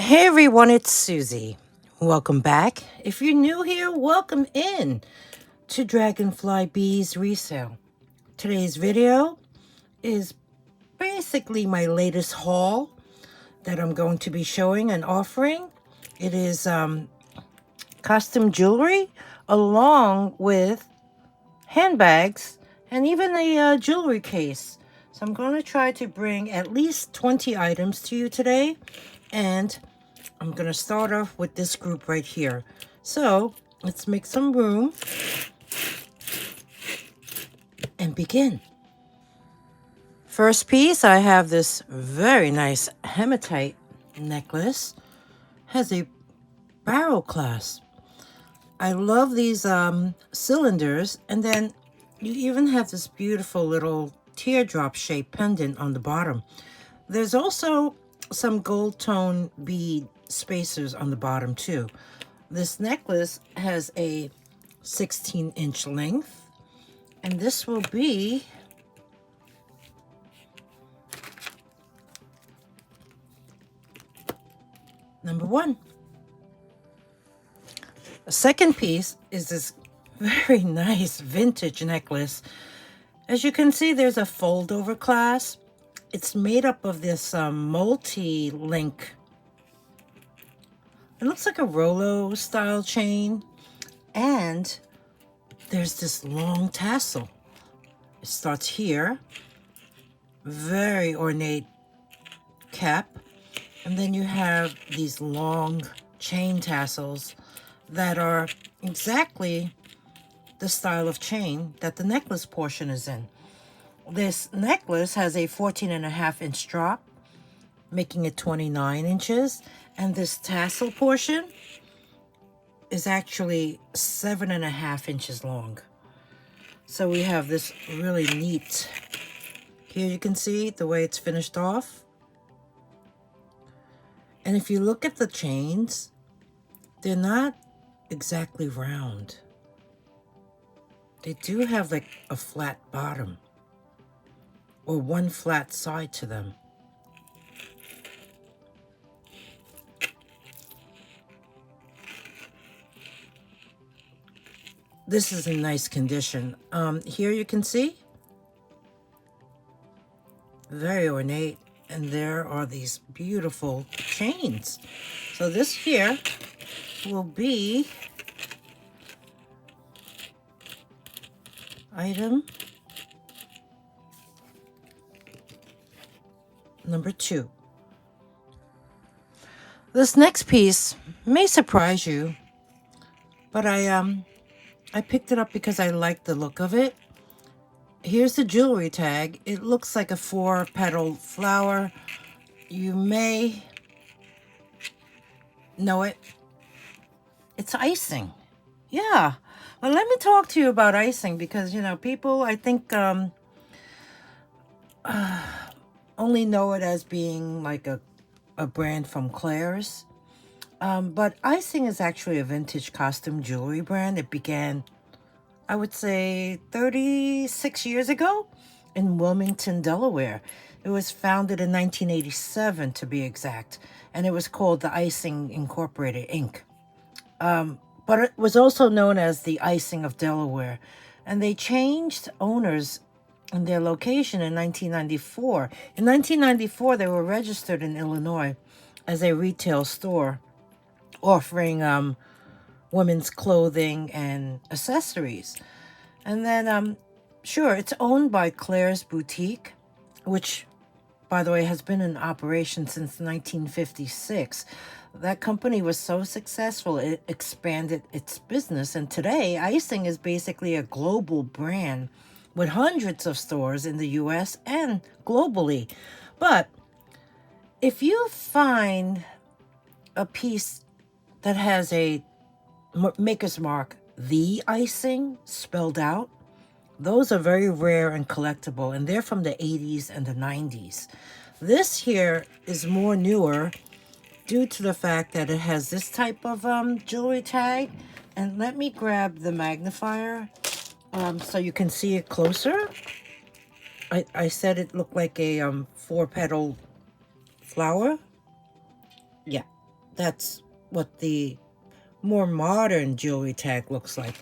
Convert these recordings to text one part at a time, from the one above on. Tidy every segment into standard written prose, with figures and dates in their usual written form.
Hey everyone, it's Susie. Welcome back. If you're new here, welcome in to dragonflybeez resale. Today's video is basically my latest haul that I'm going to be showing and offering. It is custom jewelry along with handbags and even a jewelry case. So I'm going to try to bring at least 20 items to you today, and I'm going to start off with this group right here. So let's make some room and begin. First piece, I have this very nice hematite necklace. Has a barrel clasp. I love these cylinders, and then you even have this beautiful little teardrop shaped pendant on the bottom. There's also some gold tone bead spacers on the bottom too. This necklace has a 16-inch length, and this will be number one. The second piece is this very nice vintage necklace. As you can see, there's a fold over clasp. It's made up of this multi-link. It looks like a Rolo style chain, and there's this long tassel. It starts here, very ornate cap, and then you have these long chain tassels that are exactly the style of chain that the necklace portion is in. This necklace has a 14.5-inch drop, making it 29 inches, and this tassel portion is actually 7.5 inches long. So we have this really neat, here you can see the way it's finished off. And if you look at the chains, they're not exactly round. They do have like a flat bottom or one flat side to them. This is in nice condition. Here you can see, very ornate, and there are these beautiful chains. So this here will be item number 2. This next piece may surprise you, but I picked it up because I like the look of it. Here's the jewelry tag. It looks like a 4-petal flower. You may know it. It's icing. Yeah. Well, let me talk to you about icing because, you know, people, I think, only know it as being like a brand from Claire's. But icing is actually a vintage costume jewelry brand. It began, I would say, 36 years ago in Wilmington, Delaware. It was founded in 1987, to be exact, and it was called the Icing Incorporated, Inc. But it was also known as the Icing of Delaware, and they changed owners and their location in 1994. In 1994, they were registered in Illinois as a retail store offering women's clothing and accessories. And then, sure, it's owned by Claire's Boutique, which, by the way, has been in operation since 1956. That company was so successful, it expanded its business. And today, icing is basically a global brand with hundreds of stores in the US and globally. But if you find a piece that has a maker's mark, the icing, spelled out, those are very rare and collectible, and they're from the 80s and the 90s. This here is more newer due to the fact that it has this type of jewelry tag. And let me grab the magnifier so you can see it closer. I said it looked like a 4-petal flower. Yeah. That's what the more modern jewelry tag looks like.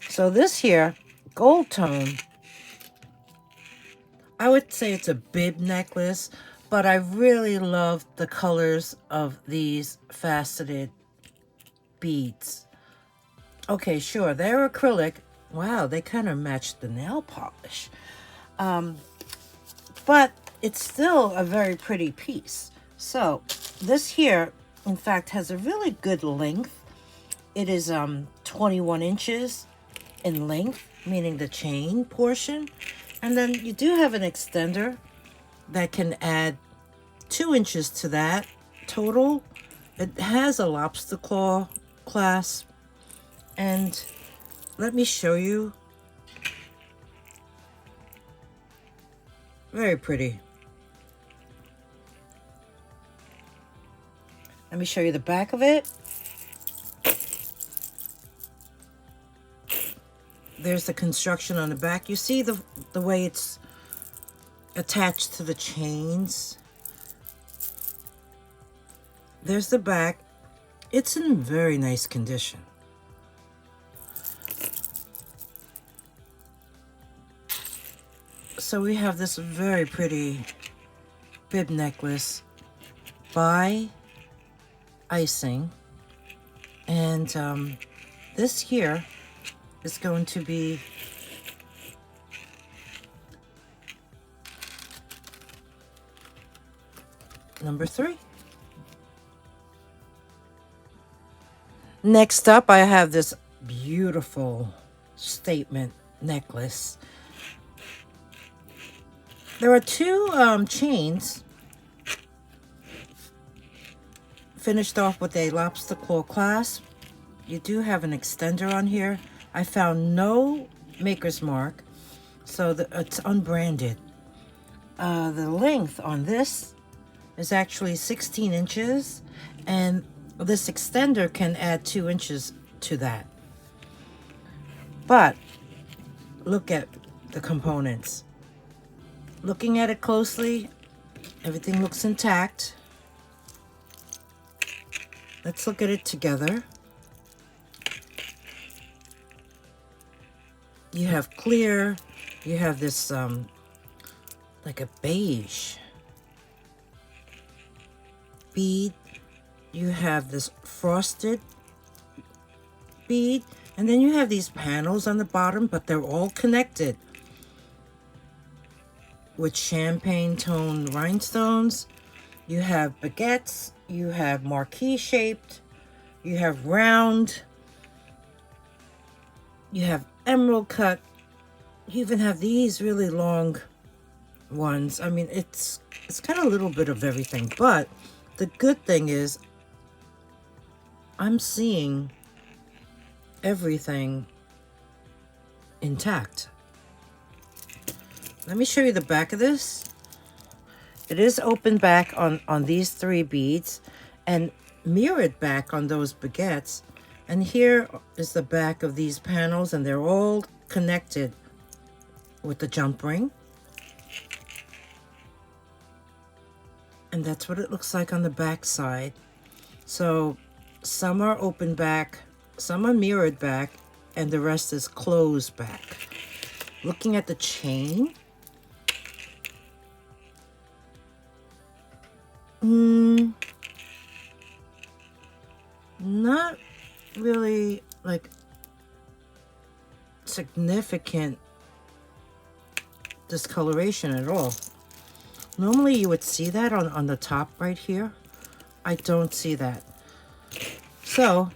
So this here, gold tone, I would say it's a bib necklace, but I really love the colors of these faceted beads. Okay, sure, they're acrylic. Wow, they kind of match the nail polish. But it's still a very pretty piece. So this here, in fact, has a really good length. It is 21 inches in length, meaning the chain portion. And then you do have an extender that can add 2 inches to that total. It has a lobster claw clasp. And let me show you. Very pretty. Let me show you the back of it. There's the construction on the back. You see the way it's attached to the chains. There's the back. It's in very nice condition. So we have this very pretty bib necklace by Icing. And this here is going to be number 3. Next up, I have this beautiful statement necklace. There are 2 chains finished off with a lobster claw clasp. You do have an extender on here. I found no maker's mark, so it's unbranded. The length on this is actually 16 inches, and this extender can add 2 inches to that. But look at the components. Looking at it closely, everything looks intact. Let's look at it together. You have clear, you have this like a beige bead, you have this frosted bead, and then you have these panels on the bottom, but they're all connected with champagne tone rhinestones. You have baguettes, you have marquee shaped, you have round, you have emerald cut, you even have these really long ones. I mean, it's got a little bit of everything, but the good thing is I'm seeing everything intact. Let me show you the back of this. It is open back on these 3 beads and mirrored back on those baguettes. And here is the back of these panels, and they're all connected with the jump ring. And that's what it looks like on the back side. So some are open back, some are mirrored back, and the rest is closed back. Looking at the chain, not really like significant discoloration at all. Normally you would see that on the top right here. I don't see that. So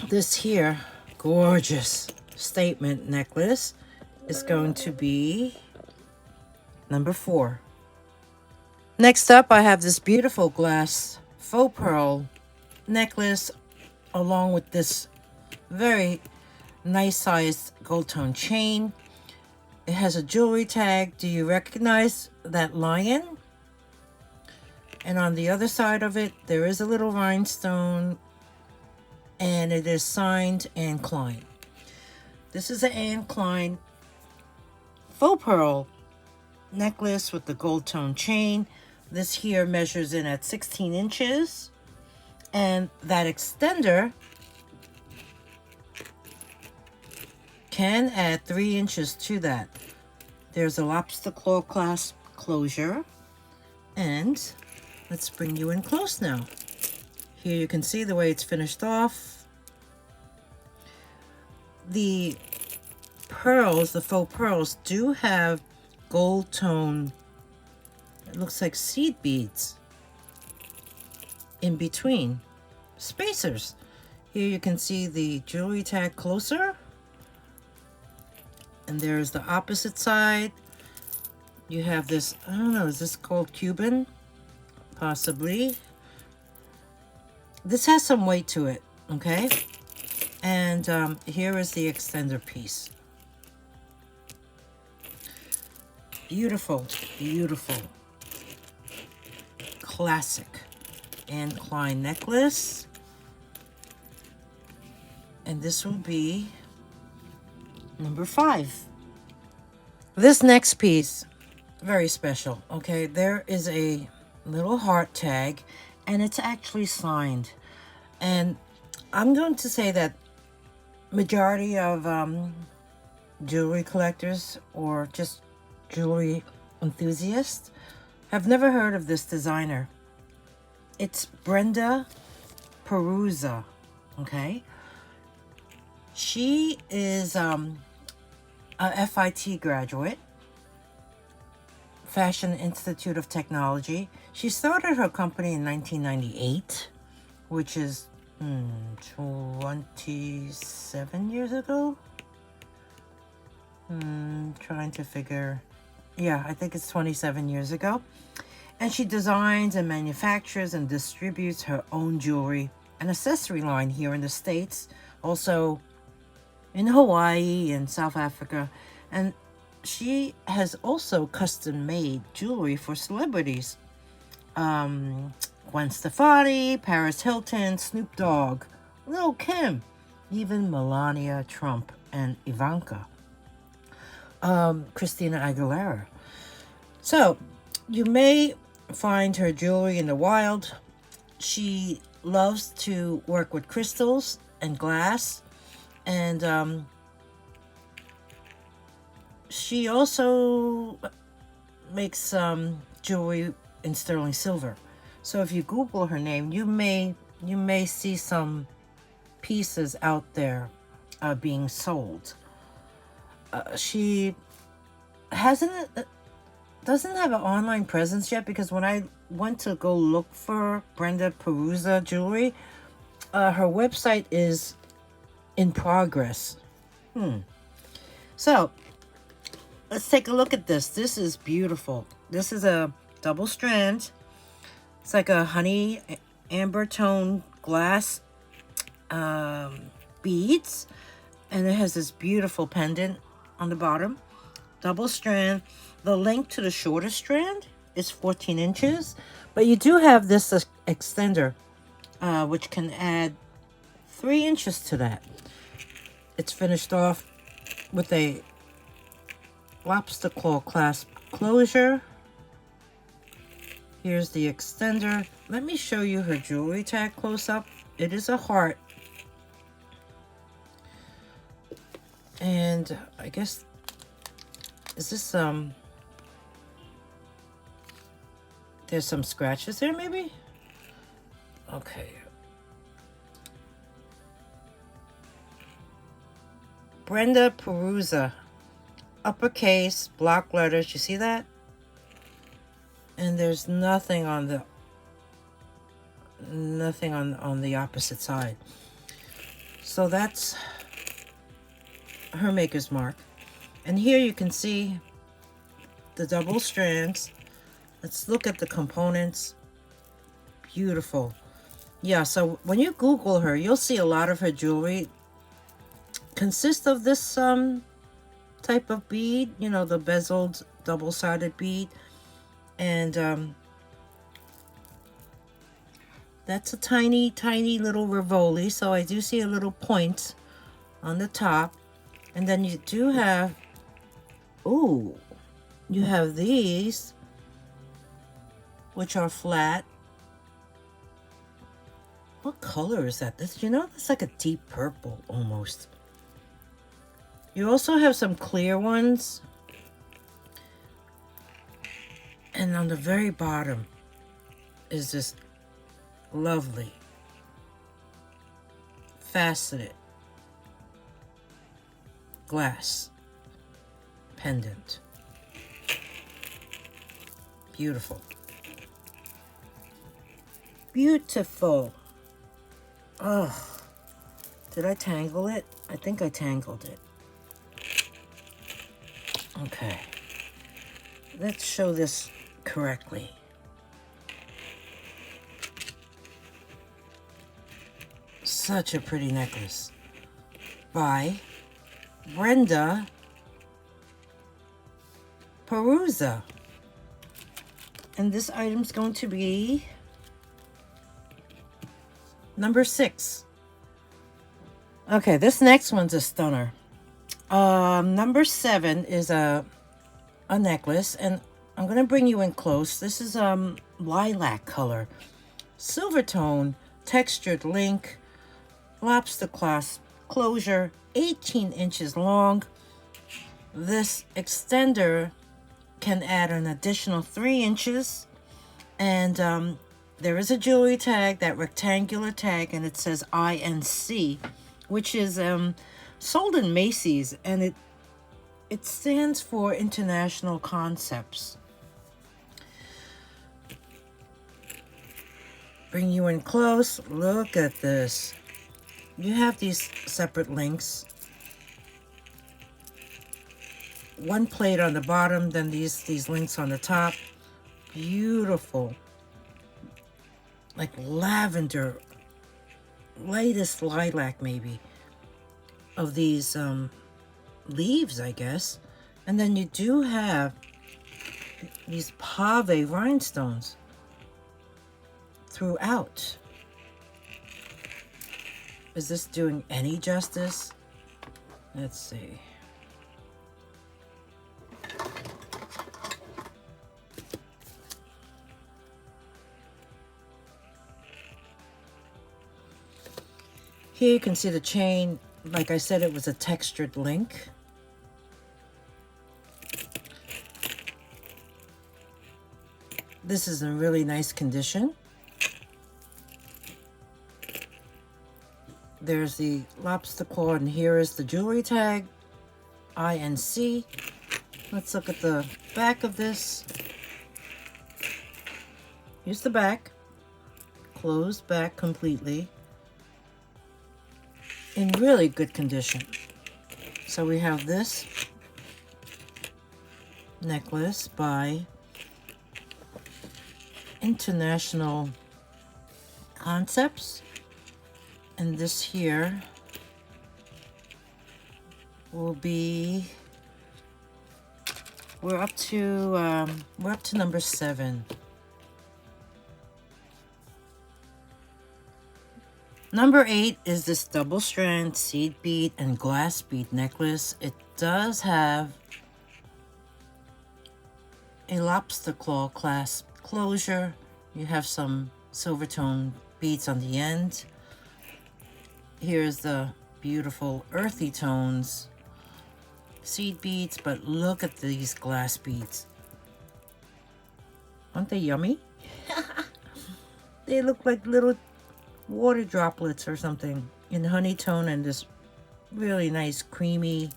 this here gorgeous statement necklace is going to be number 4. Next up, I have this beautiful glass faux pearl necklace along with this very nice sized gold tone chain. It has a jewelry tag. Do you recognize that lion? And on the other side of it, there is a little rhinestone, and it is signed Anne Klein. This is an Anne Klein faux pearl necklace with the gold tone chain. This here measures in at 16 inches. And that extender can add 3 inches to that. There's a lobster claw clasp closure. And let's bring you in close now. Here you can see the way it's finished off. The pearls, the faux pearls, do have gold tone, it looks like seed beads in between. Spacers. Here you can see the jewelry tag closer. And there's the opposite side. You have this, I don't know, is this called Cuban? Possibly. This has some weight to it, okay? And here is the extender piece. Beautiful, beautiful. Classic Anne Klein necklace. And this will be number 5. This next piece, very special, okay? There is a little heart tag, and it's actually signed. And I'm going to say that majority of jewelry collectors or just jewelry enthusiasts have never heard of this designer. It's Brenda Perusa, okay? She is a FIT graduate, Fashion Institute of Technology. She started her company in 1998, which is 27 years ago. Trying to figure. Yeah, I think it's 27 years ago. And she designs and manufactures and distributes her own jewelry and accessory line here in the States, also in Hawaii and South Africa. And she has also custom made jewelry for celebrities. Gwen Stefani, Paris Hilton, Snoop Dogg, Lil Kim, even Melania Trump and Ivanka. Christina Aguilera. So you may find her jewelry in the wild. She loves to work with crystals and glass, and she also makes jewelry in sterling silver. So if you Google her name, you may see some pieces out there being sold. She doesn't have an online presence yet, because when I went to go look for Brenda Perusa jewelry, her website is in progress. So let's take a look at this. This is beautiful. This is a double strand. It's like a honey amber tone glass beads, and it has this beautiful pendant on the bottom. Double strand. The length to the shorter strand is 14 inches, but you do have this extender, which can add 3 inches to that. It's finished off with a lobster claw clasp closure. Here's the extender. Let me show you her jewelry tag close up. It is a heart. And I guess, is this there's some scratches there maybe? Okay. Brenda Perusa. Uppercase, block letters. You see that? And there's nothing on the opposite side. So that's her maker's mark. And here you can see the double strands. Let's look at the components. Beautiful. Yeah, so when you Google her, you'll see a lot of her jewelry consists of this type of bead, you know, the bezeled double-sided bead. And that's a tiny, tiny little Rivoli. So I do see a little point on the top. And then you do have, you have these, which are flat. What color is that? This, you know, it's like a deep purple almost. You also have some clear ones. And on the very bottom is this lovely faceted glass pendant. Beautiful. Beautiful. Oh, did I tangle it? I think I tangled it. Okay. Let's show this correctly. Such a pretty necklace by Brenda Perusa. And this item's going to be number 6. Okay, this next one's a stunner. Number 7 is a necklace, and I'm gonna bring you in close. This is lilac color, silver tone, textured link, lobster clasp closure, 18 inches long. This extender can add an additional 3 inches, and there is a jewelry tag, that rectangular tag, and it says INC, which is sold in Macy's, and it stands for International Concepts. Bring you in close. Look at this. You have these separate links. One plate on the bottom, then these links on the top. Beautiful. Like lavender, lightest lilac maybe, of these leaves, I guess. And then you do have these pave rhinestones throughout. Is this doing any justice? Let's see. Here you can see the chain. Like I said, it was a textured link. This is in really nice condition. There's the lobster claw, and here is the jewelry tag, INC. Let's look at the back of this. Here's the back, closed back completely, in really good condition. So we have this necklace by International Concepts, and this here will be, we're up to number 7. Number 8 is this double strand seed bead and glass bead necklace. It does have a lobster claw clasp closure. You have some silver tone beads on the end. Here's the beautiful earthy tones, seed beads, but look at these glass beads. Aren't they yummy? They look like little water droplets or something in honey tone, and this really nice creamy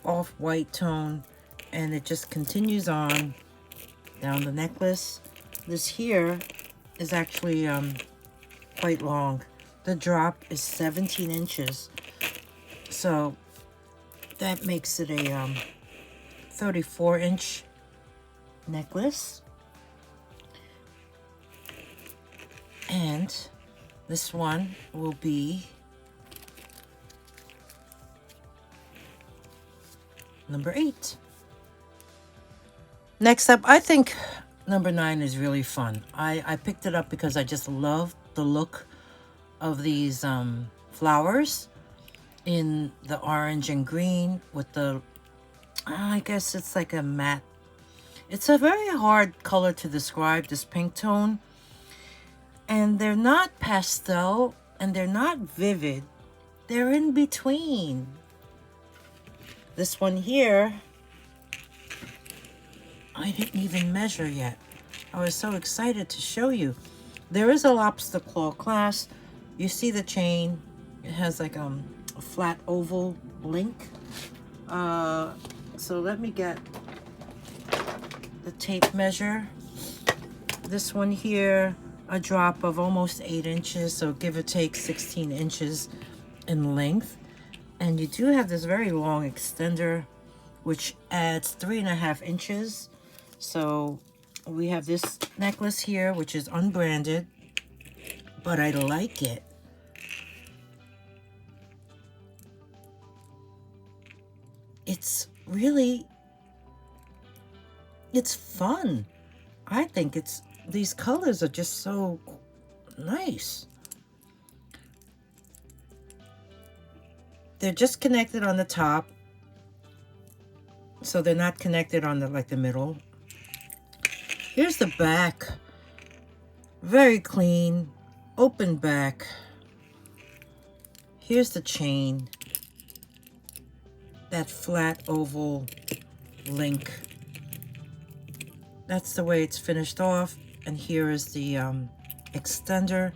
off-white tone, and it just continues on down the necklace. This here is actually quite long. The drop is 17 inches, so that makes it a 34-inch necklace. And this one will be number 8. Next up, I think number 9 is really fun. I picked it up because I just love the look of these flowers in the orange and green with the, I guess it's like a matte. It's a very hard color to describe, this pink tone. And they're not pastel and they're not vivid. They're in between. This one here, I didn't even measure yet. I was so excited to show you. There is a lobster claw clasp. You see the chain. It has like a flat oval link. So let me get the tape measure. This one here, a drop of almost 8 inches, so give or take 16 inches in length. And you do have this very long extender, which adds 3.5 inches. So we have this necklace here, which is unbranded, but I like it. It's really, it's fun. I think these colors are just so nice. They're just connected on the top, so they're not connected on the middle. Here's the back. Very clean, open back. Here's the chain. That flat oval link. That's the way it's finished off. And here is the extender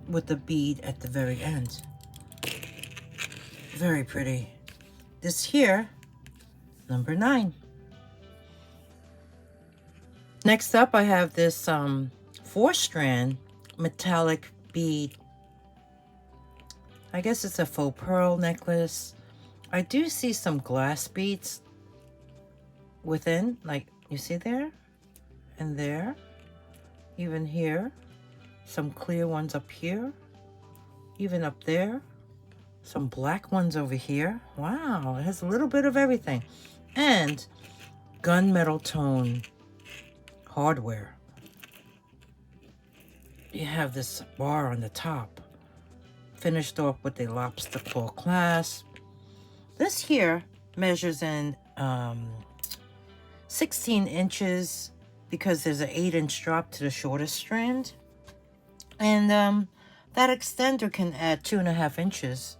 with the bead at the very end. Very pretty. This here, number 9. Next up, I have this 4-strand metallic bead. I guess it's a faux pearl necklace. I do see some glass beads within, like you see there and there, even here, some clear ones up here, even up there, some black ones over here. Wow, it has a little bit of everything. And gunmetal tone hardware. You have this bar on the top, finished off with a lobster claw clasp. This here measures in 16 inches because there's an 8-inch drop to the shortest strand. And that extender can add 2.5 inches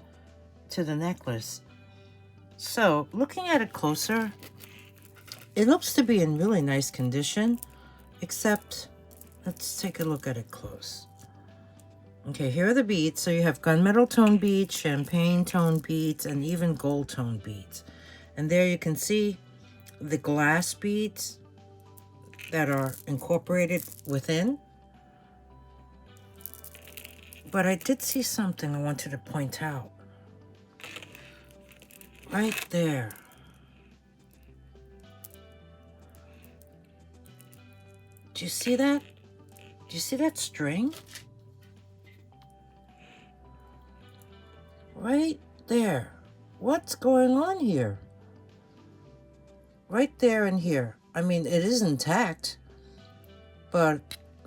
to the necklace. So looking at it closer, it looks to be in really nice condition, except let's take a look at it close. Okay, here are the beads. So you have gunmetal tone beads, champagne tone beads, and even gold tone beads. And there you can see the glass beads that are incorporated within. But I did see something I wanted to point out. Right there. Do you see that? Do you see that string? Right there. What's going on here? Right there and here. I mean, it is intact, but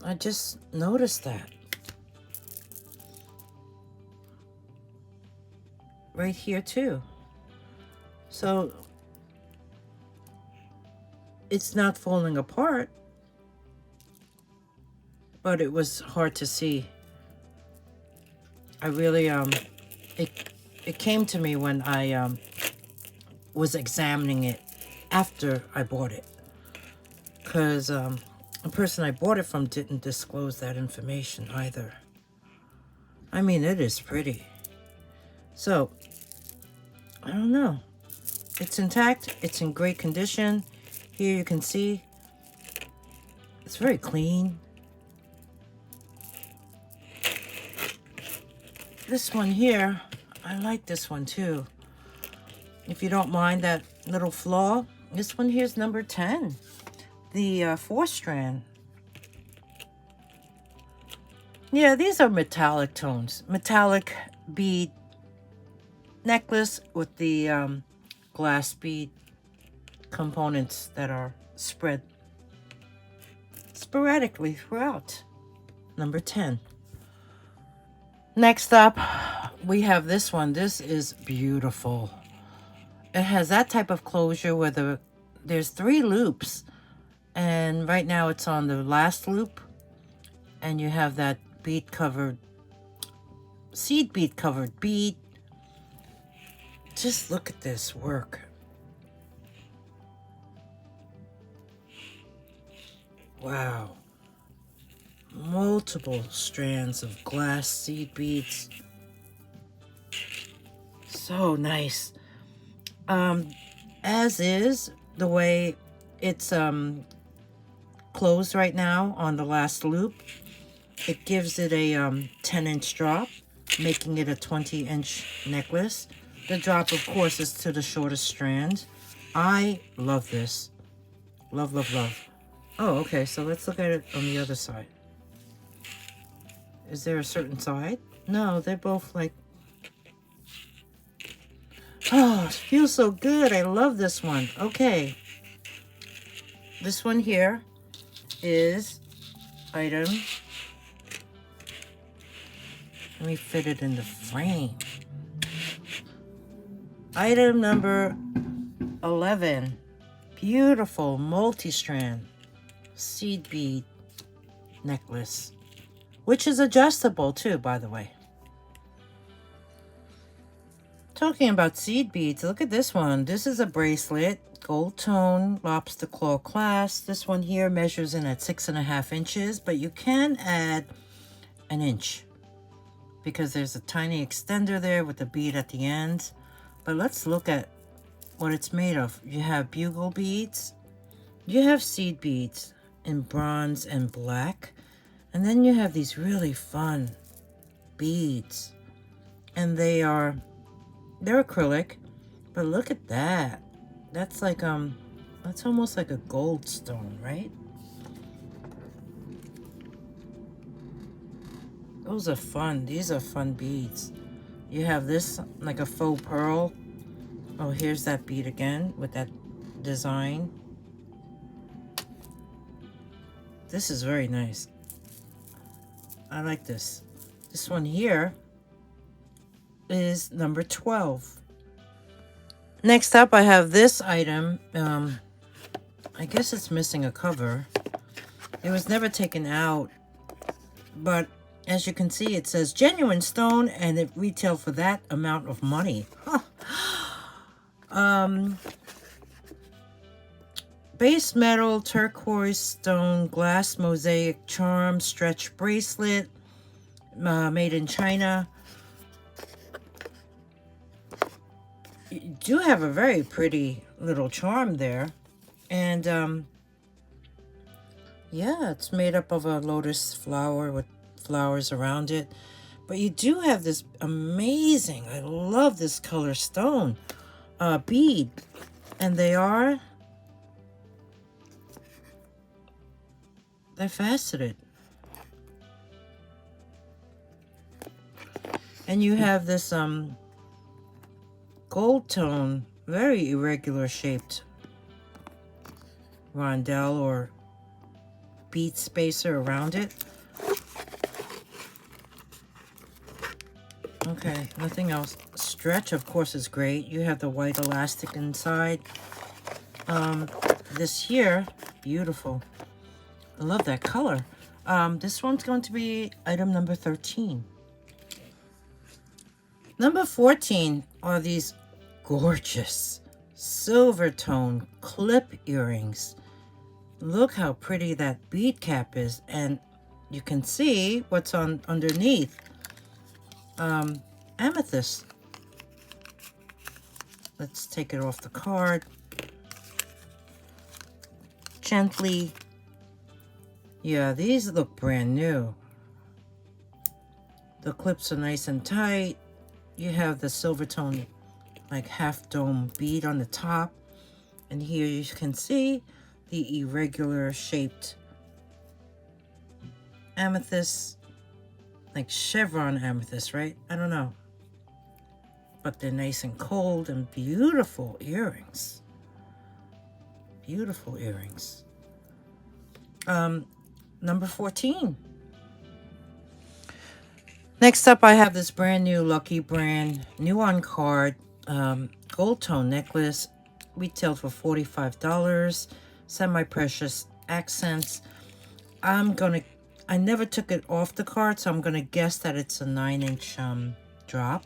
I just noticed that. Right here too. So it's not falling apart, but it was hard to see. I really, it came to me when I was examining it after I bought it, because the person I bought it from didn't disclose that information either. I mean, it is pretty. So, I don't know. It's intact. It's in great condition. Here you can see it's very clean. This one here, I like this one too. If you don't mind that little flaw, this one here is number 10. The 4-strand. Yeah, these are metallic tones. Metallic bead necklace with the glass bead components that are spread sporadically throughout. Number 10. Next up, we have this one. This is beautiful. It has that type of closure where there's 3 loops, and right now it's on the last loop, And you have that bead covered, seed bead covered bead. Just look at this work. Wow. Multiple strands of glass seed beads. So nice. As is the way it's closed right now on the last loop. It gives it a 10-inch drop, making it a 20-inch necklace. The drop, of course, is to the shortest strand. I love this. Love, love, love. Oh, okay, so let's look at it on the other side. Is there a certain side? No, they're both like... Oh, it feels so good. I love this one. Okay. This one here is item... Let me fit it in the frame. Item number 11. Beautiful multi-strand seed bead necklace. Which is adjustable too, by the way. Talking about seed beads, look at this one. This is a bracelet. Gold tone, lobster claw clasp. This one here measures in at 6.5 inches. But you can add an inch. Because there's a tiny extender there with the bead at the end. But let's look at what it's made of. You have bugle beads. You have seed beads in bronze and black. And then you have these really fun beads. And they're acrylic. But look at that. That's like, that's almost like a gold stone, right? Those are fun. These are fun beads. You have this like a faux pearl. Oh, here's that bead again with that design. This is very nice. I like this. This one here is number 12. Next up, I have this item. I guess it's missing a cover. It was never taken out, but as you can see, it says genuine stone, and it retailed for that amount of money. Base metal, turquoise stone, glass mosaic charm, stretch bracelet, made in China. You do have a very pretty little charm there. And, yeah, it's made up of a lotus flower with flowers around it. But you do have this amazing, I love this color stone bead. And they're faceted. And you have this gold tone, very irregular shaped rondelle or bead spacer around it. Okay, nothing else. Stretch, of course, is great. You have the white elastic inside. This here, beautiful. I love that color. This one's going to be item number 13. Number 14 are these gorgeous silver tone clip earrings. Look how pretty that bead cap is, and you can see what's on underneath. Amethyst. Let's take it off the card. Gently. Yeah, these look brand new. The clips are nice and tight. You have the silver tone, like half dome bead on the top. And here you can see the irregular shaped amethyst, like chevron amethyst, right? I don't know. But they're nice and cold and beautiful earrings. Beautiful earrings. Number 14. Next up, I have this brand new Lucky Brand, new on card, gold tone necklace. Retailed for $45. Semi-precious accents. I'm gonna I never took it off the card, so I'm going to guess that it's a 9-inch drop,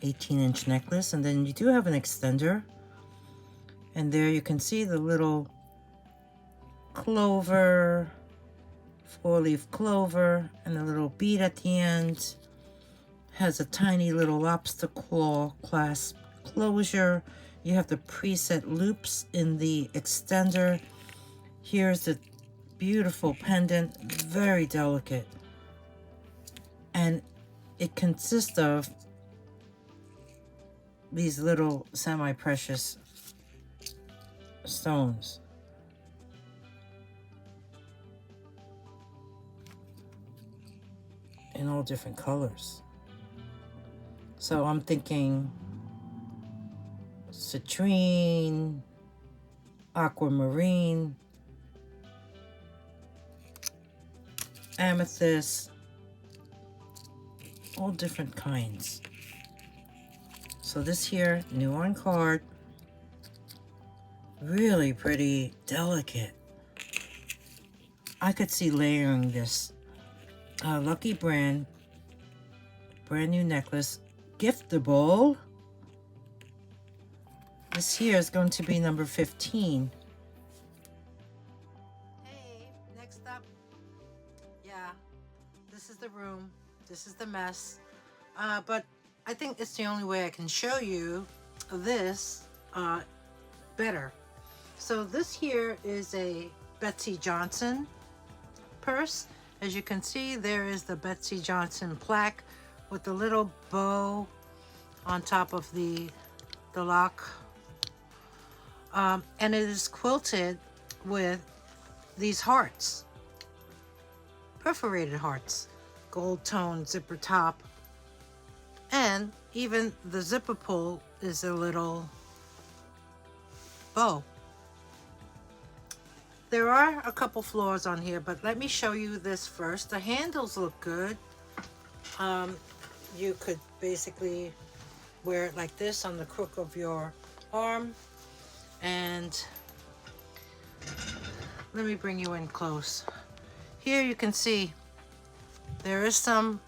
18-inch necklace. And then you do have an extender. And there you can see the little clover, 4-leaf clover, and a little bead at the end. Has a tiny little lobster claw clasp closure. You have the preset loops in the extender. Here's the beautiful pendant, very delicate. And it consists of these little semi-precious stones. In all different colors. So I'm thinking citrine, aquamarine, amethyst, all different kinds. So this here, new on card, really pretty delicate. I could see layering this. Lucky brand, brand new necklace, giftable. This here is going to be number 15. Hey, next up. Yeah, this is the room. This is the mess. But I think it's the only way I can show you this better. So this here is a Betsey Johnson purse. As you can see, there is the Betsey Johnson plaque with the little bow on top of the lock. And it is quilted with these hearts, perforated hearts, gold tone zipper top, and even the zipper pull is a little bow. There are a couple flaws on here, but let me show you this first. The handles look good. You could basically wear it like this on the crook of your arm. And let me bring you in close. Here you can see there is some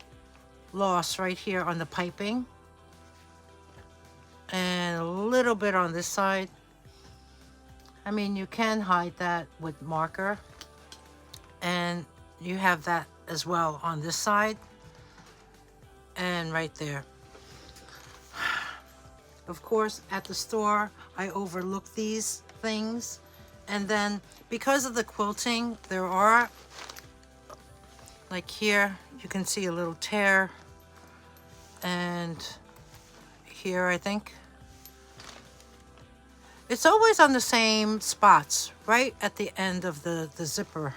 loss right here on the piping. And a little bit on this side. I mean, you can hide that with marker, and you have that as well on this side and right there. Of course, at the store, I overlook these things, and then because of the quilting, there are, like here, you can see a little tear, and here, I think. It's always on the same spots, right at the end of the zipper.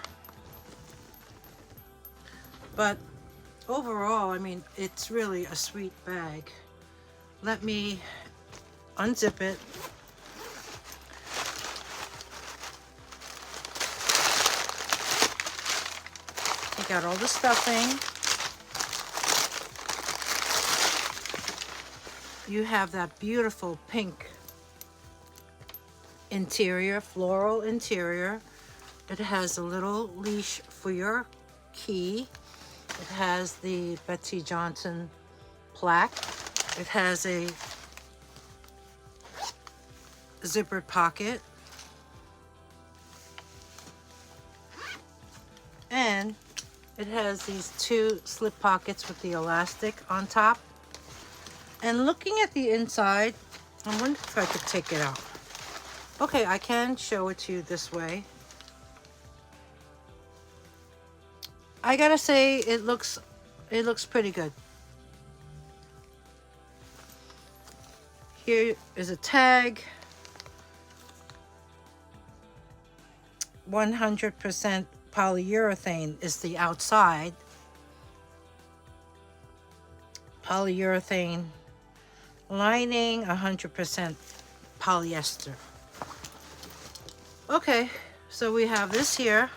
But overall, I mean, it's really a sweet bag. Let me unzip it. You got all the stuffing. You have that beautiful pink interior, floral interior. It has a little leash for your key. It has the Betsey Johnson plaque. It has a zippered pocket. And it has these two slip pockets with the elastic on top. And looking at the inside, I wonder if I could take it out. Okay, I can show it to you this way. I gotta say, it looks pretty good. Here is a tag. 100% polyurethane is the outside. Polyurethane lining, 100% polyester. Okay, so we have this here.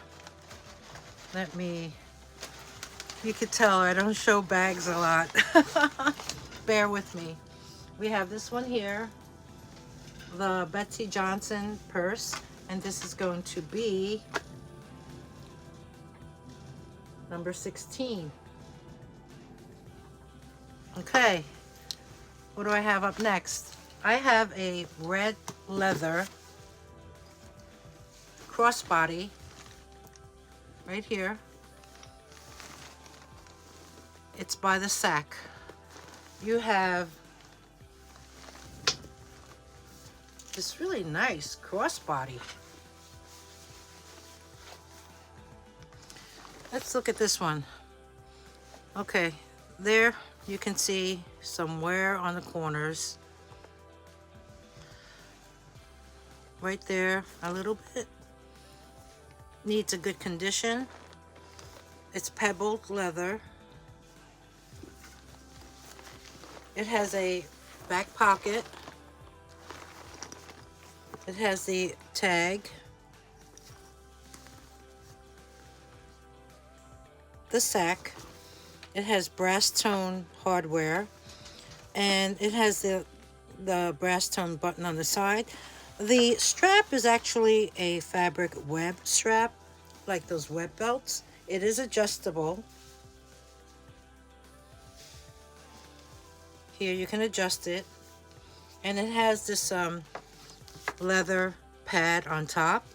You could tell I don't show bags a lot. Bear with me. We have this one here, the Betsey Johnson purse, and this is going to be number 16. Okay, what do I have up next? I have a red leather crossbody right here. It's by TheSak. You have this really nice crossbody. Let's look at this one. Okay, there you can see some wear on the corners. Right there, a little bit. Needs a good condition. It's pebbled leather. It has a back pocket. It has the tag. TheSak. It has brass tone hardware, and it has the brass tone button on the side. The strap is actually a fabric web strap, like those web belts. It is adjustable. Here you can adjust it, and it has this leather pad on top.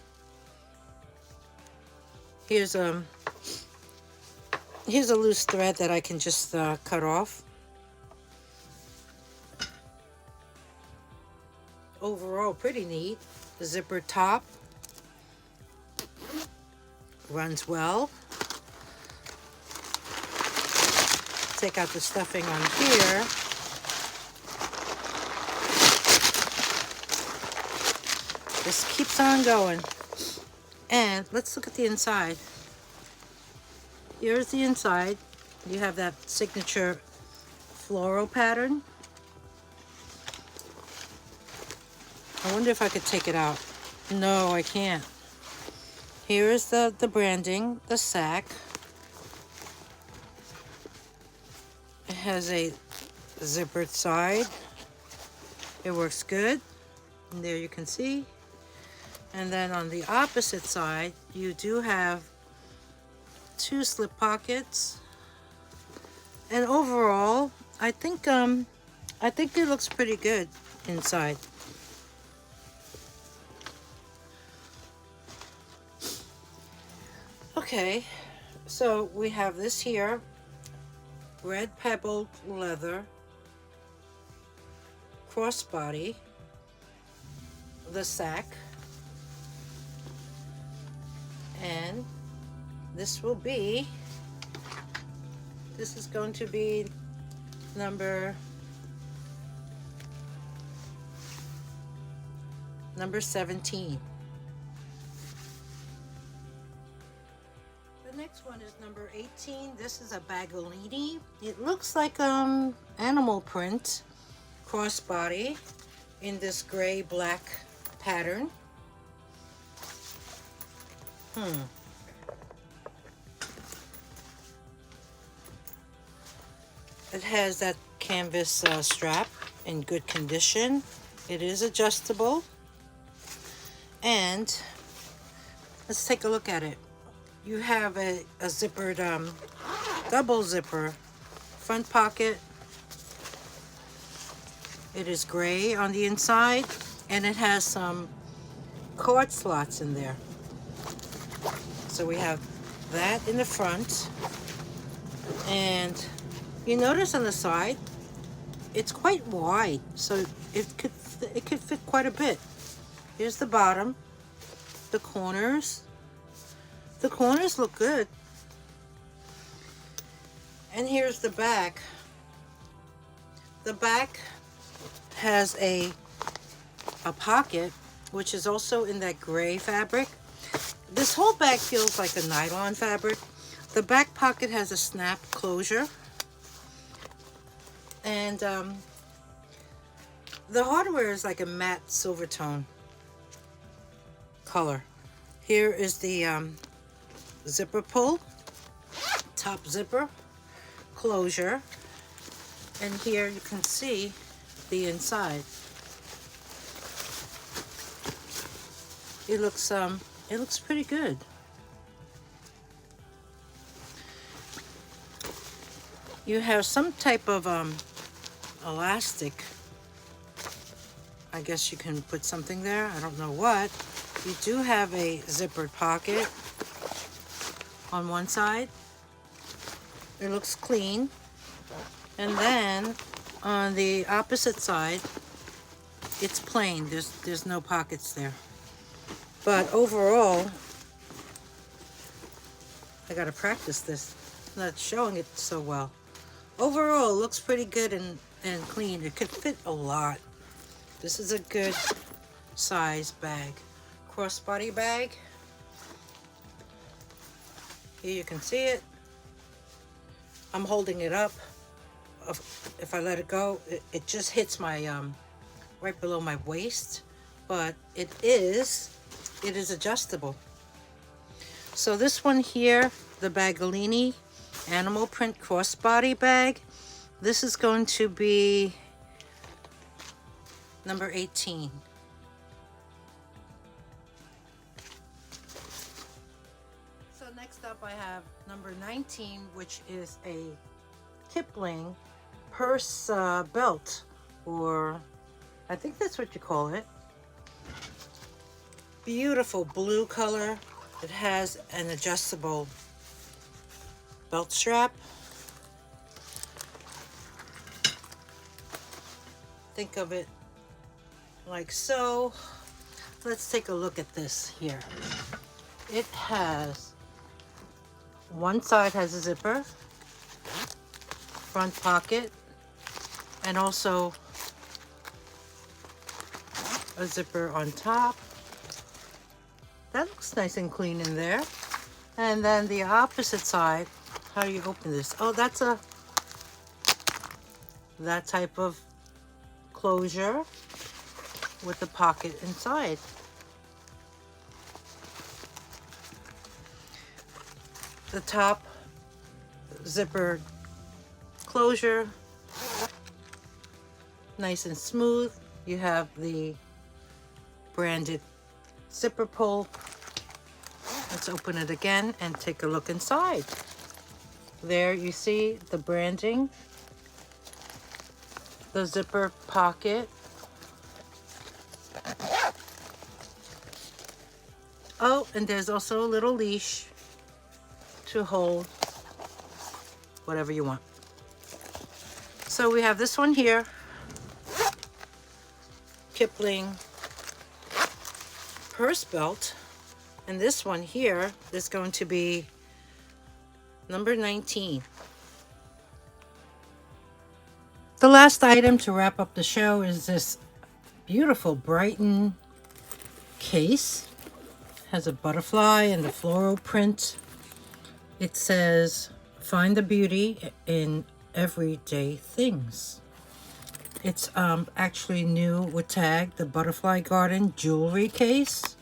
Here's a loose thread that I can just cut off. Overall, pretty neat. The zipper top runs well. Take out the stuffing on here. This keeps on going. And let's look at the inside. Here's the inside. You have that signature floral pattern. I wonder if I could take it out. No, I can't. Here is the branding, TheSak. It has a zippered side. It works good. And there you can see. And then on the opposite side, you do have 2 slip pockets. And overall, I think it looks pretty good inside. Okay, so we have this here, red pebbled leather, crossbody, TheSak, and this is going to be number 17. The next one is number 18. This is a Bagolini. It looks like animal print crossbody in this gray black pattern. It has that canvas strap in good condition. It is adjustable. And let's take a look at it. You have a zippered double zipper front pocket. It is gray on the inside, and it has some card slots in there. So we have that in the front, and you notice on the side it's quite wide, so it could fit quite a bit. Here's the bottom, the corners. The corners look good. And here's the back. The back has a pocket, which is also in that gray fabric. This whole bag feels like a nylon fabric. The back pocket has a snap closure. And the hardware is like a matte silver tone color. Here is the zipper pull, top zipper, closure, and here you can see the inside. It looks pretty good. You have some type of elastic. I guess you can put something there. I don't know what. You do have a zippered pocket on one side. It looks clean. And then on the opposite side, it's plain. There's no pockets there. But overall, I gotta practice this. I'm not showing it so well. Overall, it looks pretty good and clean. It could fit a lot. This is a good size bag. Crossbody bag. Here you can see it. I'm holding it up. If I let it go, it just hits my right below my waist, but it is adjustable. So this one here, the Bagolini animal print crossbody bag, this is going to be number 18. So next up I have number 19, which is a Kipling purse belt, or I think that's what you call it. Beautiful blue color. It has an adjustable belt strap. Think of it like so. Let's take a look at this here. It has, one side has a zipper, front pocket, and also a zipper on top. That looks nice and clean in there. And then the opposite side, how do you open this? Oh, that's that type of closure with the pocket inside. The top zipper closure, nice and smooth. You have the branded zipper pull. Let's open it again and take a look inside. There you see the branding, the zipper pocket. Oh, and there's also a little leash to hold whatever you want. So we have this one here, Kipling purse belt, and this one here is going to be number 19. The last item to wrap up the show is this beautiful Brighton case. Has a butterfly and the floral print. It says, "Find the beauty in everyday things." It's actually new with tag, the Butterfly Garden jewelry case.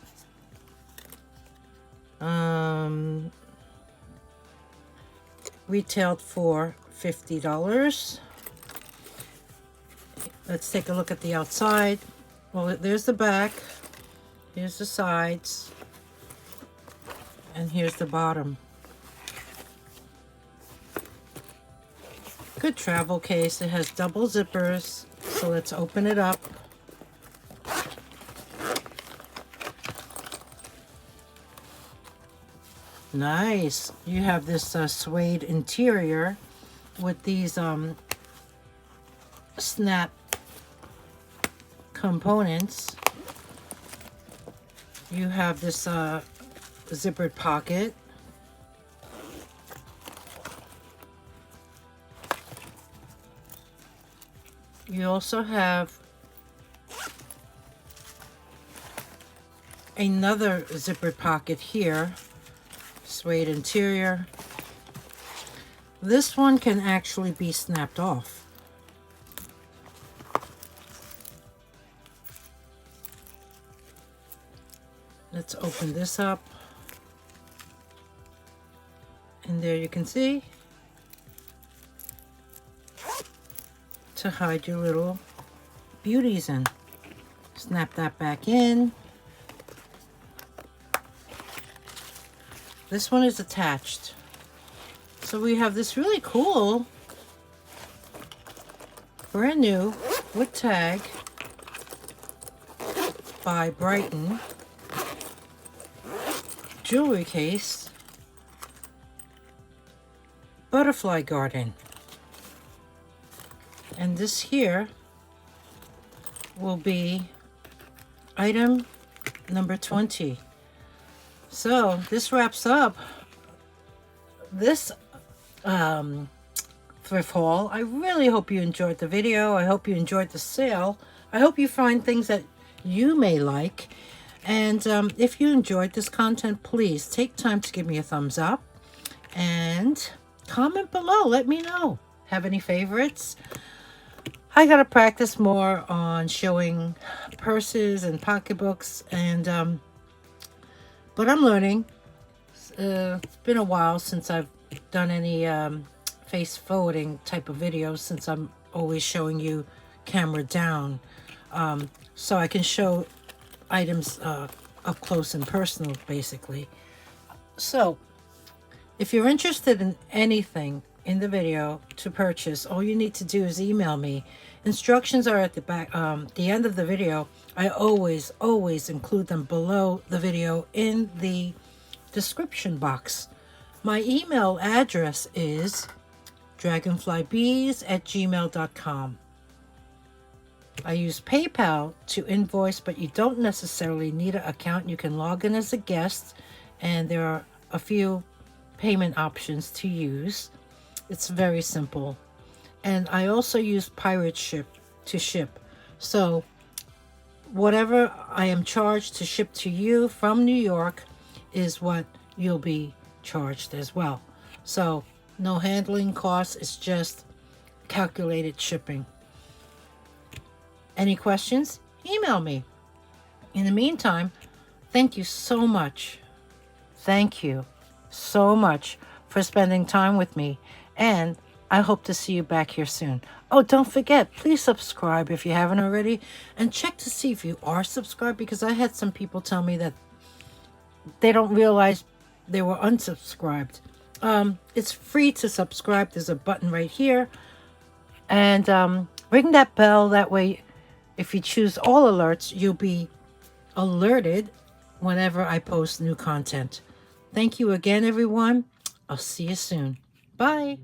Retailed for $50. Let's take a look at the outside. Well, there's the back, here's the sides, and here's the bottom. Good travel case. It has double zippers. So let's open it up. Nice. You have this suede interior with these snap components. You have this zippered pocket. You also have another zippered pocket here, suede interior. This one can actually be snapped off. Let's open this up. And there you can see, to hide your little beauties in. Snap that back in. This one is attached. So we have this really cool brand new with tag by Brighton jewelry case, butterfly garden. And this here will be item number 20. So this wraps up this thrift haul. I really hope you enjoyed the video. I hope you enjoyed the sale. I hope you find things that you may like. And if you enjoyed this content, please take time to give me a thumbs up and comment below. Let me know. Have any favorites? I gotta practice more on showing purses and pocketbooks, and but I'm learning. It's been a while since I've done any face forwarding type of videos, since I'm always showing you camera down, so I can show items up close and personal, basically. So if you're interested in anything in the video to purchase, all you need to do is email me. Instructions are at the back, the end of the video. I always include them below the video in the description box. My email address is dragonflybeez@gmail.com. I use PayPal to invoice, but you don't necessarily need an account. You can log in as a guest, and there are a few payment options to use. It's very simple. And I also use PirateShip to ship. So whatever I am charged to ship to you from New York is what you'll be charged as well. So no handling costs, it's just calculated shipping. Any questions? Email me. In the meantime, thank you so much. Thank you so much for spending time with me, and I hope to see you back here soon. Oh, don't forget, please subscribe if you haven't already, and check to see if you are subscribed, because I had some people tell me that they don't realize they were unsubscribed. It's free to subscribe. There's a button right here, and ring that bell. That way, if you choose all alerts, you'll be alerted whenever I post new content. Thank you again, everyone. I'll see you soon. Bye.